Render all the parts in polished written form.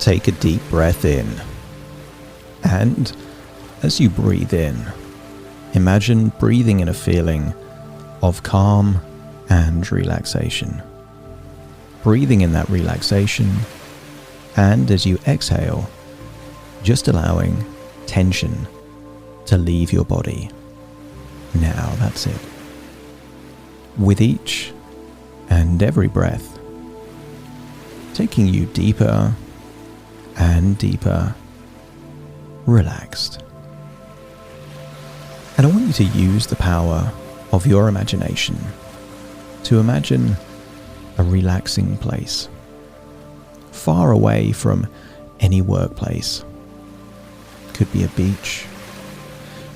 Take a deep breath in. And as you breathe in, imagine breathing in a feeling of calm and relaxation. Breathing in that relaxation, and as you exhale, just allowing tension to leave your body. Now that's it. With each and every breath, taking you deeper and deeper, relaxed. And I want you to use the power of your imagination to imagine a relaxing place, far away from any workplace. Could be a beach,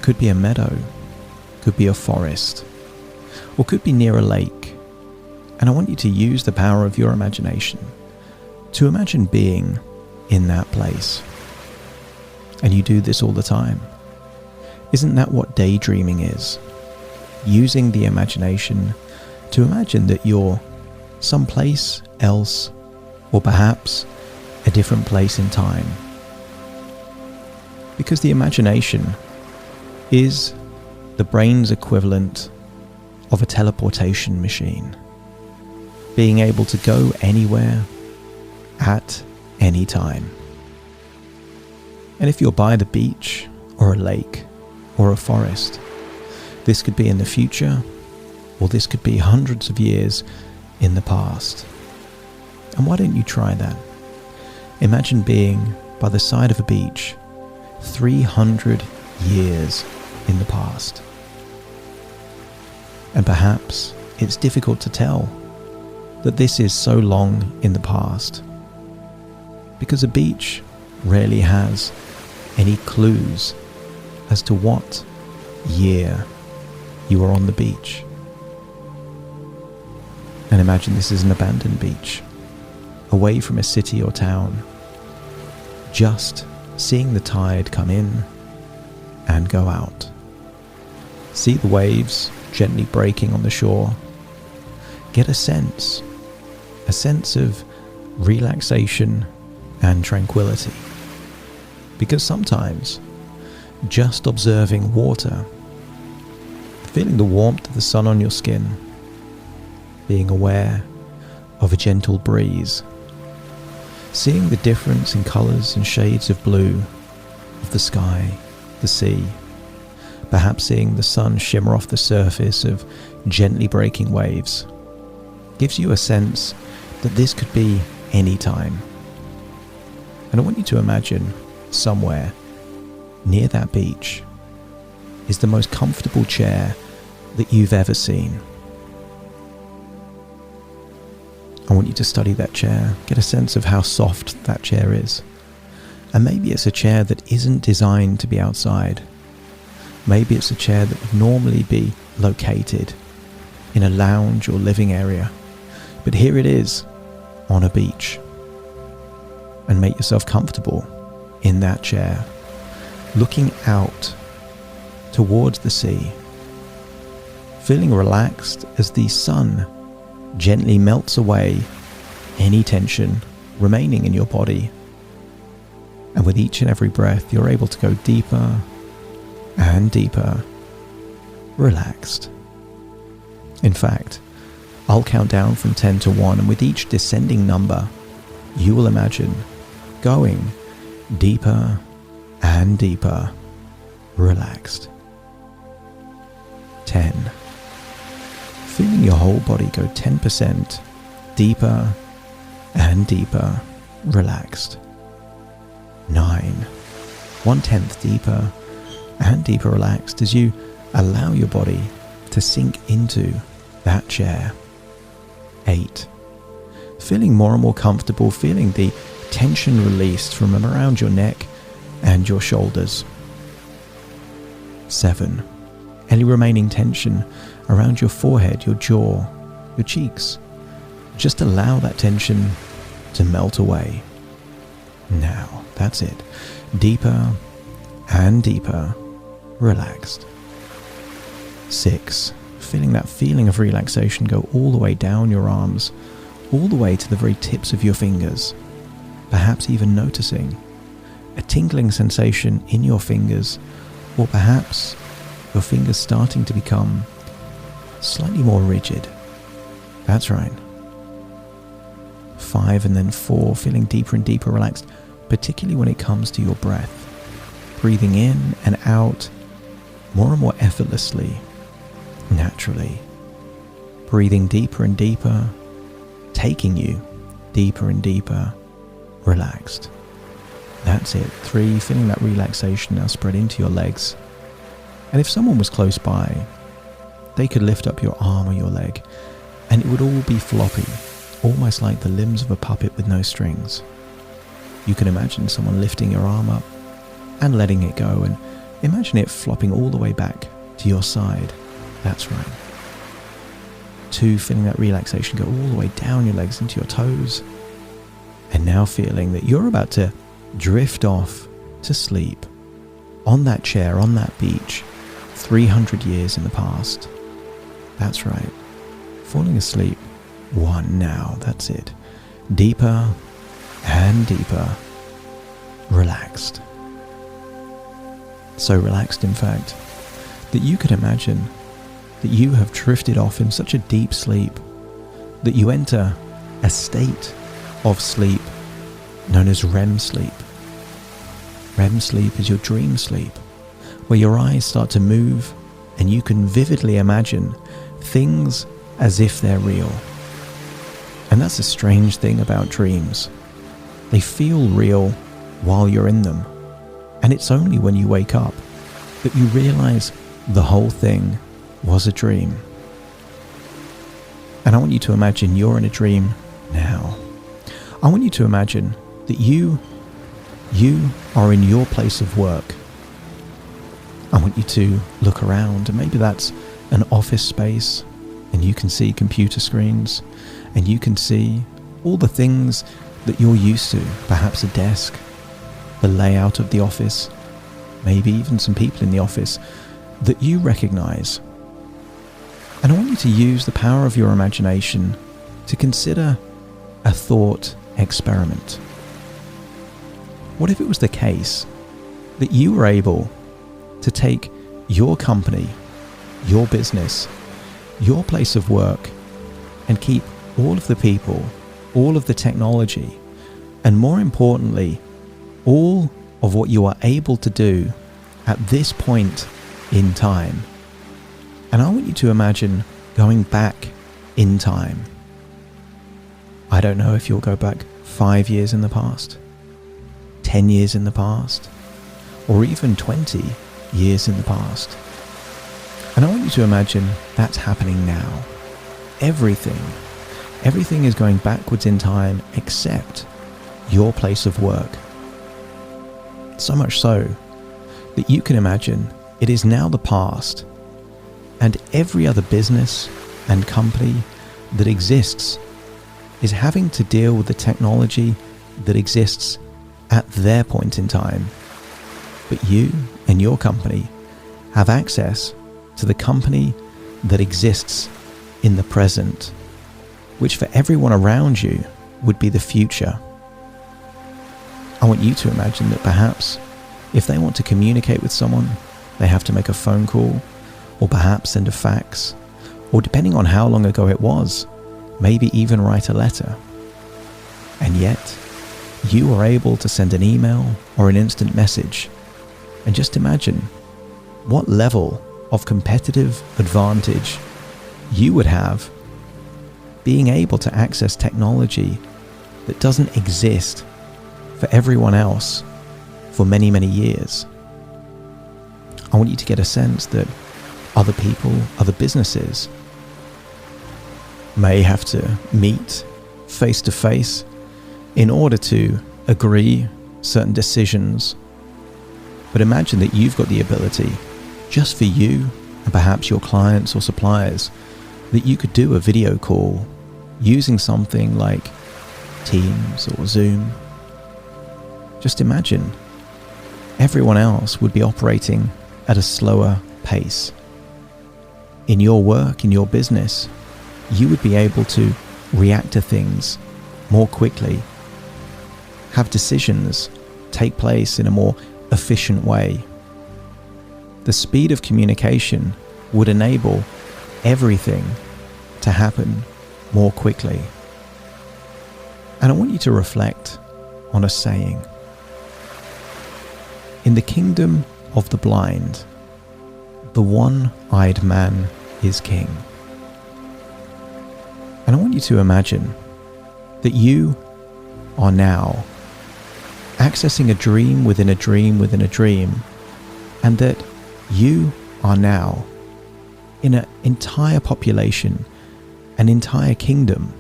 could be a meadow, could be a forest, or could be near a lake. And I want you to use the power of your imagination to imagine being in that place. And you do this all the time. Isn't that what daydreaming is? Using the imagination to imagine that you're someplace else, or perhaps a different place in time. Because the imagination is the brain's equivalent of a teleportation machine, being able to go anywhere at any time. And if you're by the beach or a lake or a forest, this could be in the future, or this could be hundreds of years in the past. And why don't you try that? Imagine being by the side of a beach 300 years in the past. And perhaps it's difficult to tell that this is so long in the past, because a beach rarely has any clues as to what year you were on the beach. And imagine this is an abandoned beach, away from a city or town, just seeing the tide come in and go out. See the waves gently breaking on the shore. Get a sense of relaxation and tranquility. Because sometimes just observing water, feeling the warmth of the sun on your skin, being aware of a gentle breeze, seeing the difference in colours and shades of blue of the sky, the sea, perhaps seeing the sun shimmer off the surface of gently breaking waves, gives you a sense that this could be any time. And I want you to imagine somewhere near that beach is the most comfortable chair that you've ever seen. I want you to study that chair, get a sense of how soft that chair is. And maybe it's a chair that isn't designed to be outside. Maybe it's a chair that would normally be located in a lounge or living area. But here it is on a beach. And make yourself comfortable in that chair, looking out towards the sea, feeling relaxed as the sun gently melts away any tension remaining in your body. And with each and every breath, you're able to go deeper and deeper, relaxed. In fact, I'll count down from 10 to 1, and with each descending number, you will imagine going deeper and deeper, relaxed. 10. Feeling your whole body go 10% deeper and deeper, relaxed. 9. 1/10 deeper and deeper relaxed as you allow your body to sink into that chair. 8. Feeling more and more comfortable, feeling the tension released from around your neck and your shoulders. 7. Any remaining tension around your forehead, your jaw, your cheeks. Just allow that tension to melt away. Now, that's it. Deeper and deeper, relaxed. 6. Feeling that feeling of relaxation go all the way down your arms, all the way to the very tips of your fingers. perhaps even noticing a tingling sensation in your fingers, or perhaps your fingers starting to become slightly more rigid. That's right. 5 and then 4, feeling deeper and deeper relaxed, particularly when it comes to your breath. Breathing in and out more and more effortlessly, naturally. Breathing deeper and deeper, taking you deeper and deeper, relaxed. That's it. 3, feeling that relaxation now spread into your legs. And if someone was close by, they could lift up your arm or your leg, and it would all be floppy, almost like the limbs of a puppet with no strings. You can imagine someone lifting your arm up and letting it go, and imagine it flopping all the way back to your side. That's right. 2, feeling that relaxation go all the way down your legs into your toes, and now feeling that you're about to drift off to sleep on that chair, on that beach, 300 years in the past. That's right. Falling asleep. 1 now. That's it. Deeper and deeper. Relaxed. So relaxed, in fact, that you could imagine that you have drifted off in such a deep sleep that you enter a state of sleep known as REM sleep. REM sleep is your dream sleep, where your eyes start to move and you can vividly imagine things as if they're real. And that's a strange thing about dreams. They feel real while you're in them, and it's only when you wake up that you realize the whole thing was a dream. And I want you to imagine you're in a dream now. I want you to imagine that you are in your place of work. I want you to look around, and maybe that's an office space, and you can see computer screens, and you can see all the things that you're used to, perhaps a desk, the layout of the office, maybe even some people in the office that you recognize. And I want you to use the power of your imagination to consider a thought experiment. What if it was the case that you were able to take your company, your business, your place of work, and keep all of the people, all of the technology, and more importantly, all of what you are able to do at this point in time. And I want you to imagine going back in time. I don't know if you'll go back 5 years in the past, 10 years in the past, or even 20 years in the past. And I want you to imagine that's happening now. Everything is going backwards in time except your place of work. So much so that you can imagine it is now the past, and every other business and company that exists is having to deal with the technology that exists at their point in time. But you and your company have access to the company that exists in the present, which for everyone around you would be the future. I want you to imagine that perhaps if they want to communicate with someone, they have to make a phone call, or perhaps send a fax, or depending on how long ago it was, maybe even write a letter. And yet, you are able to send an email or an instant message. And just imagine what level of competitive advantage you would have being able to access technology that doesn't exist for everyone else for many, many years. I want you to get a sense that other people, other businesses may have to meet face to face in order to agree certain decisions. But imagine that you've got the ability, just for you and perhaps your clients or suppliers, that you could do a video call using something like Teams or Zoom. Just imagine everyone else would be operating at a slower pace. In your work, in your business, you would be able to react to things more quickly. have decisions take place in a more efficient way. The speed of communication would enable everything to happen more quickly. And I want you to reflect on a saying. In the kingdom of the blind, the one-eyed man is king. And I want you to imagine that you are now accessing a dream within a dream within a dream, and that you are now in an entire population, an entire kingdom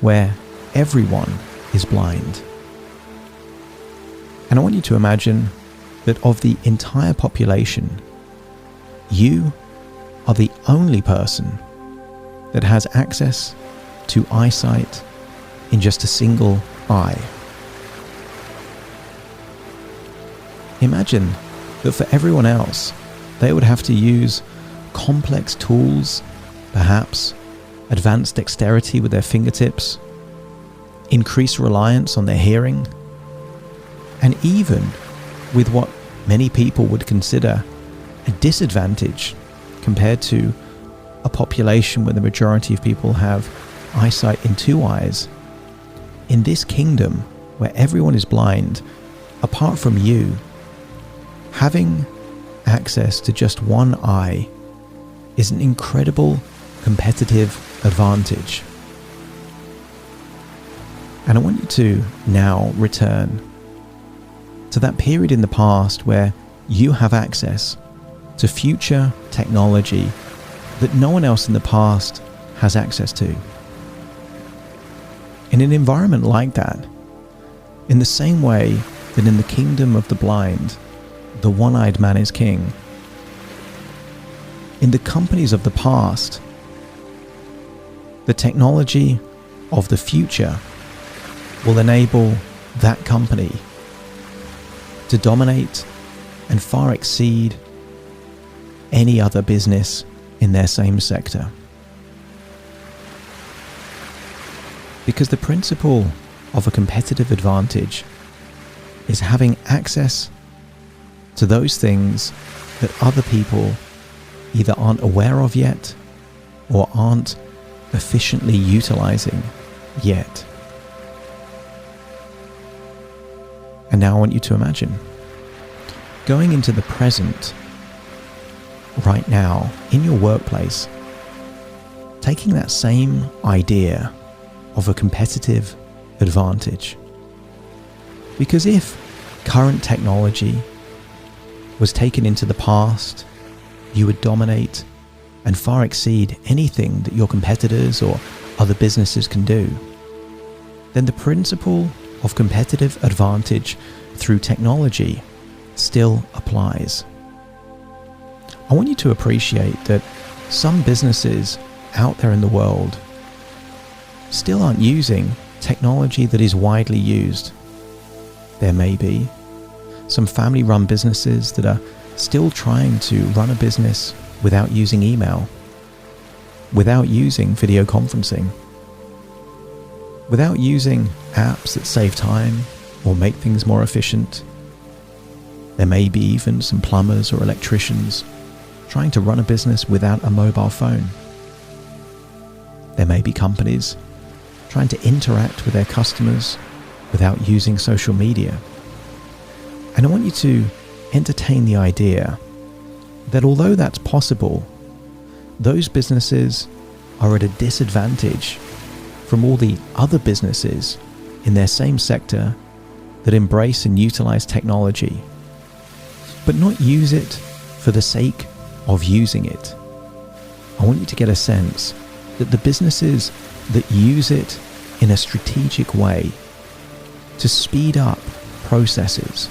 where everyone is blind. And I want you to imagine that of the entire population, you are the only person that has access to eyesight in just a single eye. Imagine that for everyone else, they would have to use complex tools, perhaps advanced dexterity with their fingertips, increased reliance on their hearing, and even with what many people would consider a disadvantage compared to a population where the majority of people have eyesight in two eyes. In this kingdom where everyone is blind, apart from you, having access to just one eye is an incredible competitive advantage. And I want you to now return to that period in the past where you have access to future technology that no one else in the past has access to. In an environment like that, in the same way that in the kingdom of the blind, the one-eyed man is king, in the companies of the past, the technology of the future will enable that company to dominate and far exceed any other business in their same sector. Because the principle of a competitive advantage is having access to those things that other people either aren't aware of yet or aren't efficiently utilizing yet. And now I want you to imagine going into the present right now in your workplace, taking that same idea of a competitive advantage. Because if current technology was taken into the past, you would dominate and far exceed anything that your competitors or other businesses can do, then the principle of competitive advantage through technology still applies. I want you to appreciate that some businesses out there in the world still aren't using technology that is widely used. There may be some family-run businesses that are still trying to run a business without using email, without using video conferencing, without using apps that save time or make things more efficient. There may be even some plumbers or electricians trying to run a business without a mobile phone. There may be companies trying to interact with their customers without using social media. And I want you to entertain the idea that although that's possible, those businesses are at a disadvantage from all the other businesses in their same sector that embrace and utilize technology, but not use it for the sake of using it. I want you to get a sense that the businesses that use it in a strategic way to speed up processes,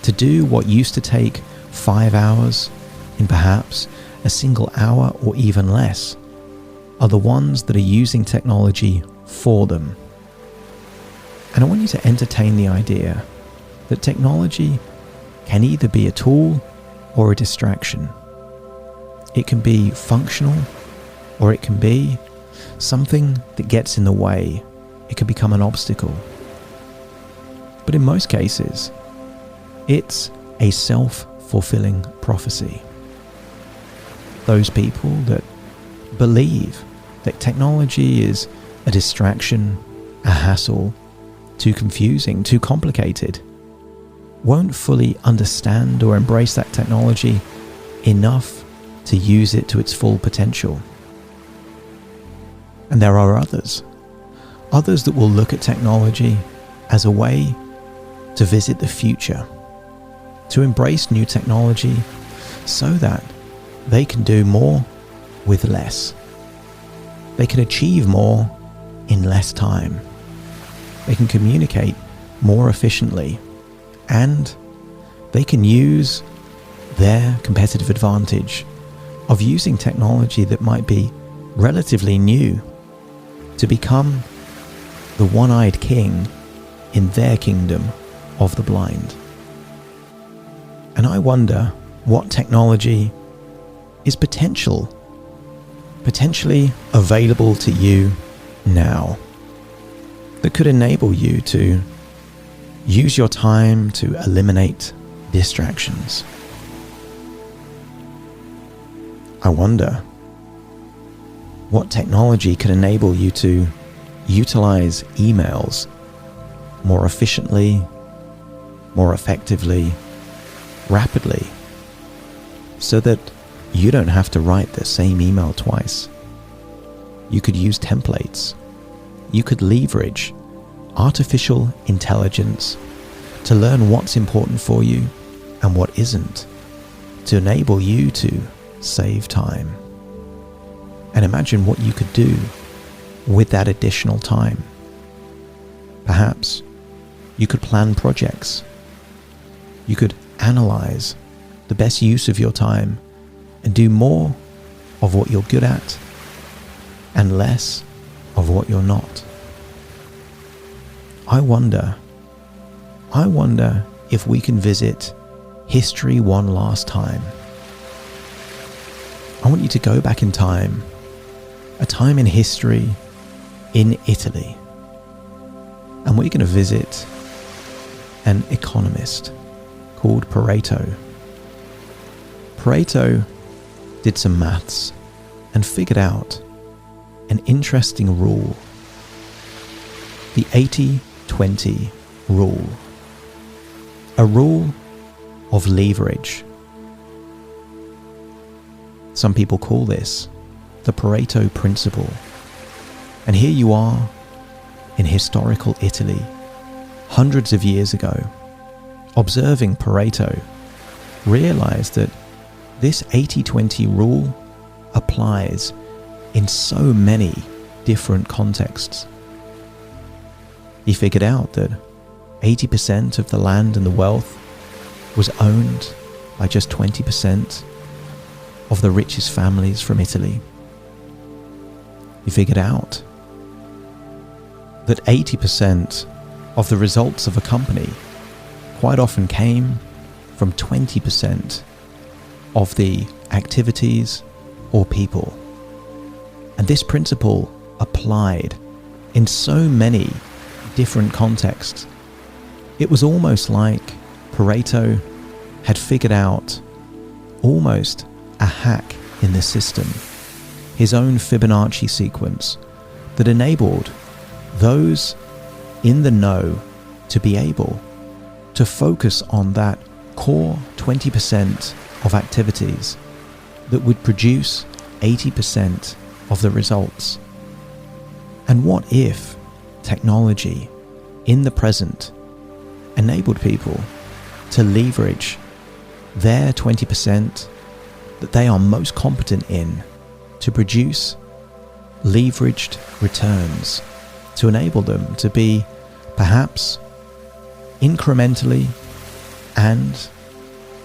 to do what used to take 5 hours in perhaps a single hour or even less, are the ones that are using technology for them. And I want you to entertain the idea that technology can either be a tool or a distraction. It can be functional, or it can be something that gets in the way. It can become an obstacle. But in most cases, it's a self-fulfilling prophecy. Those people that believe that technology is a distraction, a hassle, too confusing, too complicated, won't fully understand or embrace that technology enough to use it to its full potential. And there are others that will look at technology as a way to visit the future, to embrace new technology so that they can do more with less. They can achieve more in less time. They can communicate more efficiently, and they can use their competitive advantage of using technology that might be relatively new to become the one-eyed king in their kingdom of the blind. And I wonder what technology is potentially available to you now that could enable you to use your time to eliminate distractions. I wonder what technology could enable you to utilize emails more efficiently, more effectively, rapidly, so that you don't have to write the same email twice. You could use templates. You could leverage artificial intelligence to learn what's important for you and what isn't, to enable you to save time. And imagine what you could do with that additional time. Perhaps you could plan projects. You could analyze the best use of your time and do more of what you're good at and less of what you're not. I wonder if we can visit history one last time. I want you to go back in time, a time in history in Italy. And we're going to visit an economist called Pareto. Pareto did some maths and figured out an interesting rule. The 80-20 rule. A rule of leverage. Some people call this the Pareto principle. And here you are in historical Italy, hundreds of years ago, observing Pareto, realize that this 80-20 rule applies in so many different contexts. He figured out that 80% of the land and the wealth was owned by just 20% of the richest families from Italy. He figured out that 80% of the results of a company quite often came from 20% of the activities or people. And this principle applied in so many different contexts. It was almost like Pareto had figured out almost a hack in the system, his own Fibonacci sequence that enabled those in the know to be able to focus on that core 20% of activities that would produce 80% of the results. And what if technology in the present enabled people to leverage their 20% that they are most competent in to produce leveraged returns, to enable them to be perhaps incrementally and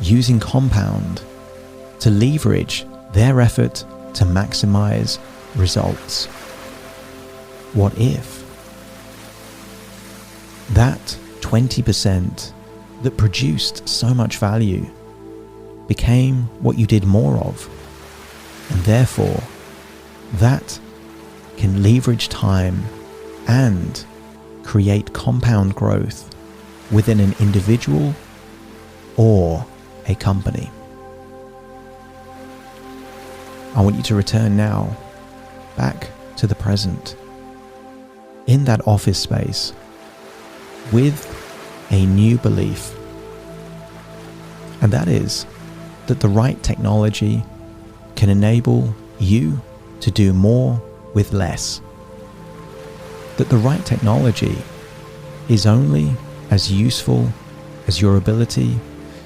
using compound to leverage their effort to maximize results? What if that 20% that produced so much value became what you did more of, and therefore that can leverage time and create compound growth within an individual or a company. I want you to return now back to the present, in that office space, with a new belief. And that is that the right technology can enable you to do more with less. That the right technology is only as useful as your ability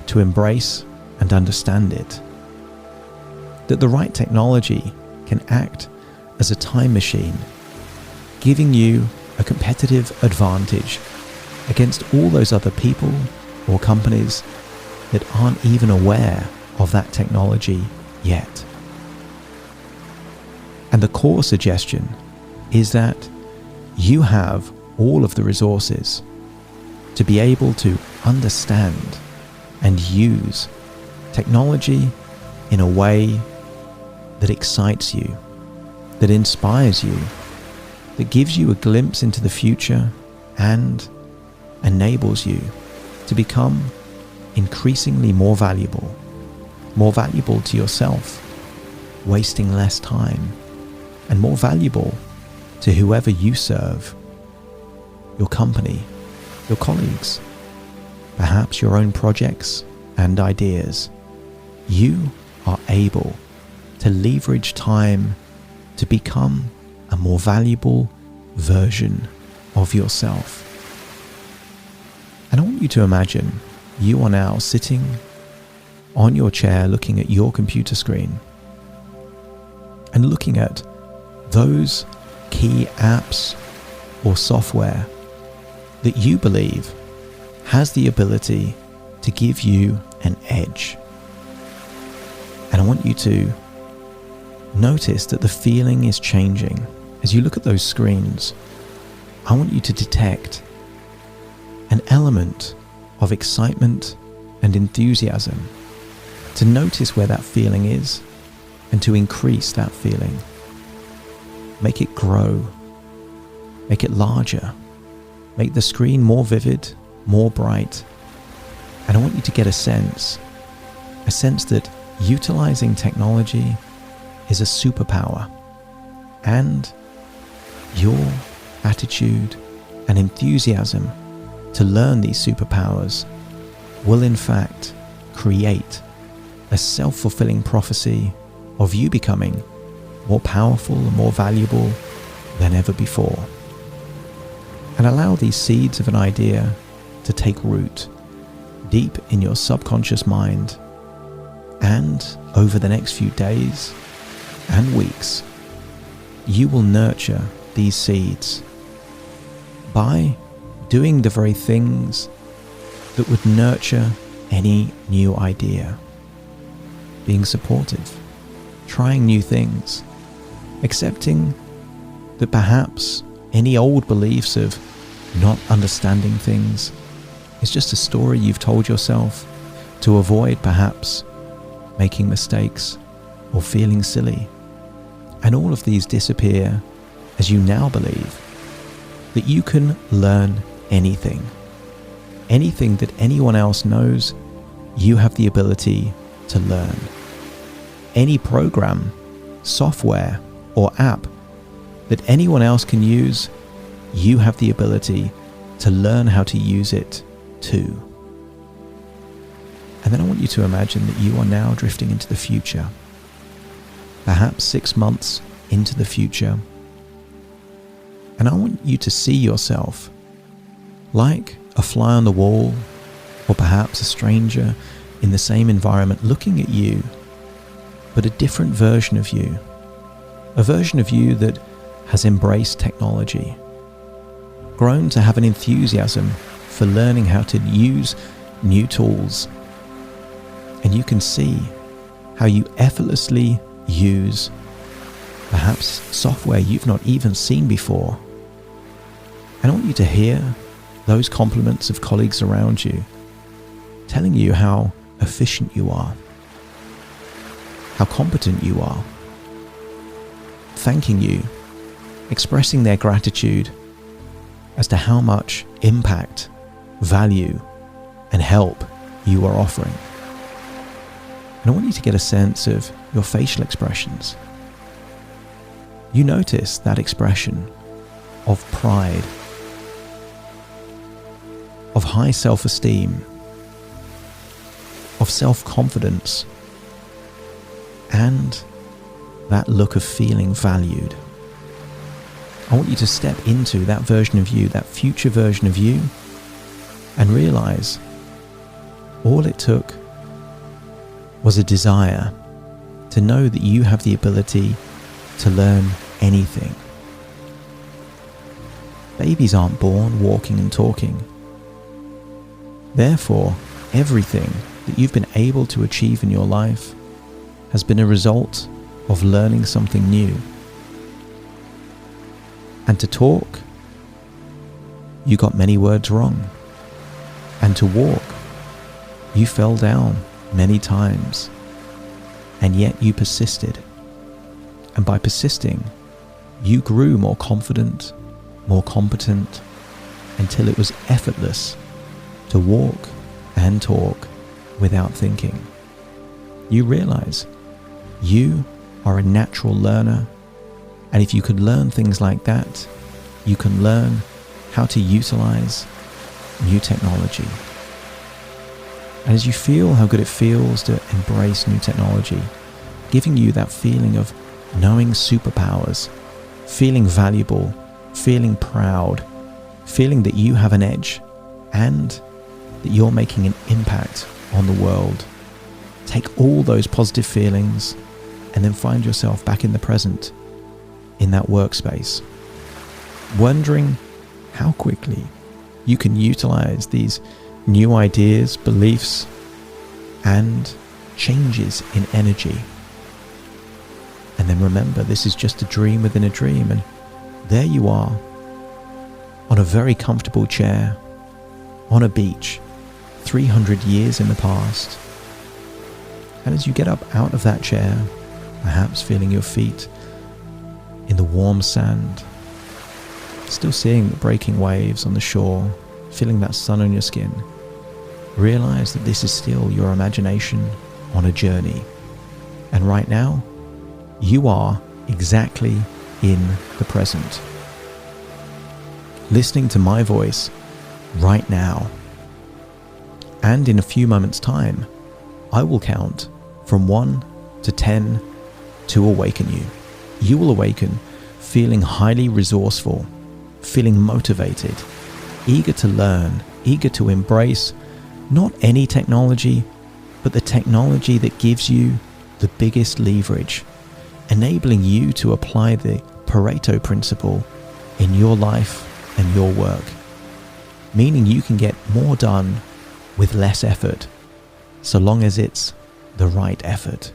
to embrace and understand it. That the right technology can act as a time machine, giving you a competitive advantage against all those other people or companies that aren't even aware of that technology yet. And the core suggestion is that you have all of the resources to be able to understand and use technology in a way that excites you, that inspires you, that gives you a glimpse into the future and enables you to become increasingly more valuable to yourself, wasting less time, and more valuable to whoever you serve, your company, your colleagues, perhaps your own projects and ideas. You are able to leverage time to become a more valuable version of yourself. And I want you to imagine you are now sitting on your chair looking at your computer screen and looking at those key apps or software that you believe has the ability to give you an edge. And I want you to notice that the feeling is changing. As you look at those screens, I want you to detect an element of excitement and enthusiasm, to notice where that feeling is and to increase that feeling. Make it grow, make it larger, make the screen more vivid, more bright. And I want you to get a sense that utilizing technology is a superpower, and your attitude and enthusiasm to learn these superpowers will in fact create a self-fulfilling prophecy of you becoming more powerful and more valuable than ever before. And allow these seeds of an idea to take root deep in your subconscious mind, and over the next few days and weeks, you will nurture these seeds by doing the very things that would nurture any new idea. Being supportive, trying new things, accepting that perhaps any old beliefs of not understanding things is just a story you've told yourself to avoid perhaps making mistakes or feeling silly. And all of these disappear as you now believe that you can learn anything. Anything that anyone else knows, you have the ability to learn. Any program, software, or app that anyone else can use, you have the ability to learn how to use it too. And then I want you to imagine that you are now drifting into the future, perhaps 6 months into the future. And I want you to see yourself like a fly on the wall, or perhaps a stranger in the same environment looking at you, but a different version of you. A version of you that has embraced technology, grown to have an enthusiasm for learning how to use new tools. And you can see how you effortlessly use perhaps software you've not even seen before. And I want you to hear those compliments of colleagues around you, telling you how efficient you are, how competent you are, thanking you, expressing their gratitude as to how much impact value and help you are offering. And I want you to get a sense of your facial expressions. You notice that expression of pride, of high self-esteem, of self-confidence, and that look of feeling valued. I want you to step into that version of you, that future version of you, and realize all it took was a desire to know that you have the ability to learn anything. Babies aren't born walking and talking. Therefore, everything that you've been able to achieve in your life has been a result of learning something new. And to talk, you got many words wrong. And to walk, you fell down many times, and yet you persisted. And by persisting, you grew more confident, more competent, until it was effortless to walk and talk without thinking. You realize you are a natural learner, and if you could learn things like that, you can learn how to utilize new technology. And as you feel how good it feels to embrace new technology, giving you that feeling of knowing superpowers, feeling valuable, feeling proud, feeling that you have an edge, and that you're making an impact on the world. Take all those positive feelings and then find yourself back in the present, in that workspace, wondering how quickly you can utilize these new ideas, beliefs, and changes in energy. And then remember, this is just a dream within a dream, and there you are on a very comfortable chair on a beach 300 years in the past. And as you get up out of that chair, perhaps feeling your feet in the warm sand, still seeing the breaking waves on the shore, feeling that sun on your skin, realize that this is still your imagination on a journey. And right now, you are exactly in the present, listening to my voice right now. And in a few moments' time, I will count from 1 to 10 to awaken you. You will awaken feeling highly resourceful, feeling motivated, eager to learn, eager to embrace not any technology, but the technology that gives you the biggest leverage, enabling you to apply the Pareto principle in your life and your work, meaning you can get more done with less effort, so long as it's the right effort.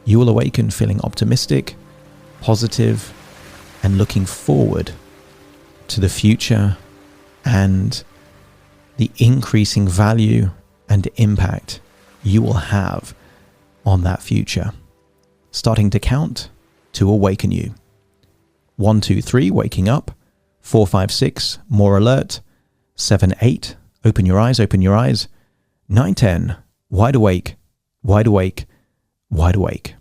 You will awaken feeling optimistic, positive, and looking forward to the future and the increasing value and impact you will have on that future. Starting to count to awaken you. 1, 2, 3, waking up. 4, 5, 6, more alert. 7, 8, open your eyes, open your eyes. 9, 10, wide awake, wide awake, wide awake.